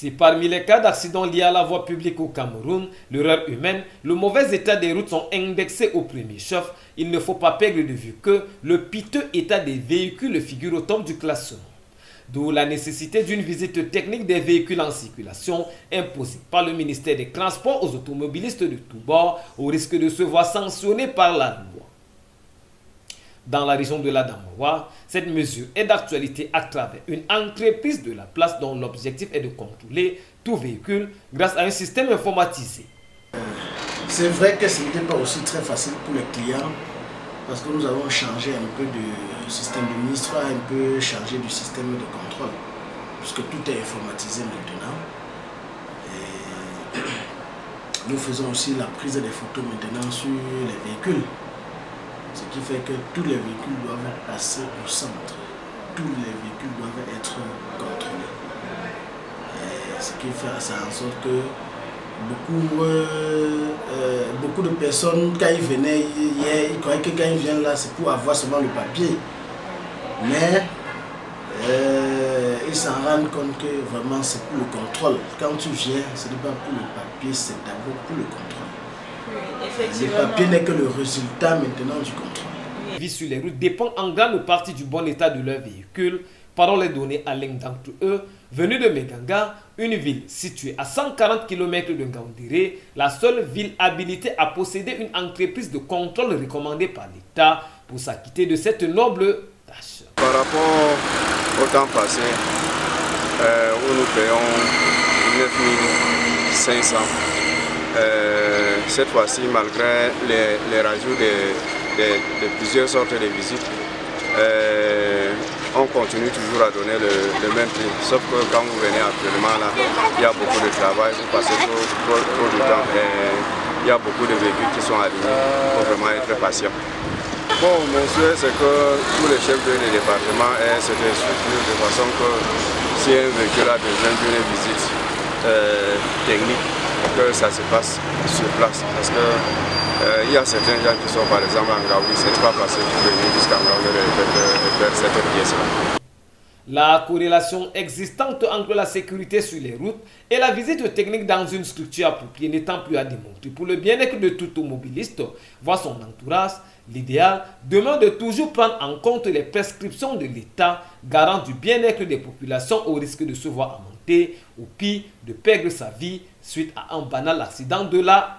Si parmi les cas d'accidents liés à la voie publique au Cameroun, l'erreur humaine, le mauvais état des routes sont indexés au premier chef, il ne faut pas perdre de vue que le piteux état des véhicules figure au top du classement. D'où la nécessité d'une visite technique des véhicules en circulation imposée par le ministère des Transports aux automobilistes de tous bords, au risque de se voir sanctionnés par la loi. Dans la région de l'Adamawa, cette mesure est d'actualité à travers une entreprise de la place dont l'objectif est de contrôler tout véhicule grâce à un système informatisé. C'est vrai que ce n'était pas aussi très facile pour les clients parce que nous avons changé un peu du système de ministre, un peu changé du système de contrôle puisque tout est informatisé maintenant. Et nous faisons aussi la prise des photos maintenant sur les véhicules. Ce qui fait que tous les véhicules doivent passer au centre. Tous les véhicules doivent être contrôlés. Et ce qui fait ça en sorte que beaucoup de personnes, quand ils venaient hier, ils croyaient que quand ils viennent là, c'est pour avoir seulement le papier. Mais ils s'en rendent compte que vraiment c'est pour le contrôle. Quand tu viens, ce n'est pas pour le papier, c'est d'abord pour le contrôle. Le papier n'est que le résultat maintenant du contrôle. La vie sur les routes dépend en grande partie du bon état de leur véhicule. Parlons les données à l'un d'entre eux, venus de Meganga, une ville située à 140 km de Ngaoundéré, la seule ville habilitée à posséder une entreprise de contrôle recommandée par l'État pour s'acquitter de cette noble tâche. Par rapport au temps passé, où nous payons 9500, cette fois-ci, malgré les rajouts de plusieurs sortes de visites, on continue toujours à donner le même prix. Sauf que quand vous venez actuellement là, il y a beaucoup de travail, vous passez trop du temps et il y a beaucoup de véhicules qui sont alignés. Il faut vraiment être patient. Bon, mon souhait c'est que tous les chefs de département aient cette structure de façon que si un véhicule a besoin d'une visite technique, que ça se passe sur place. Parce que il y a certains gens qui sont par exemple en Gaoui, ce n'est pas facile de venir jusqu'à Gaoui de faire cette pièce-là. La corrélation existante entre la sécurité sur les routes et la visite technique dans une structure appropriée n'étant plus à démontrer pour le bien-être de tout automobiliste, voire son entourage, l'idéal demeure de toujours prendre en compte les prescriptions de l'État, garant du bien-être des populations au risque de se voir amputé ou pire de perdre sa vie suite à un banal accident de la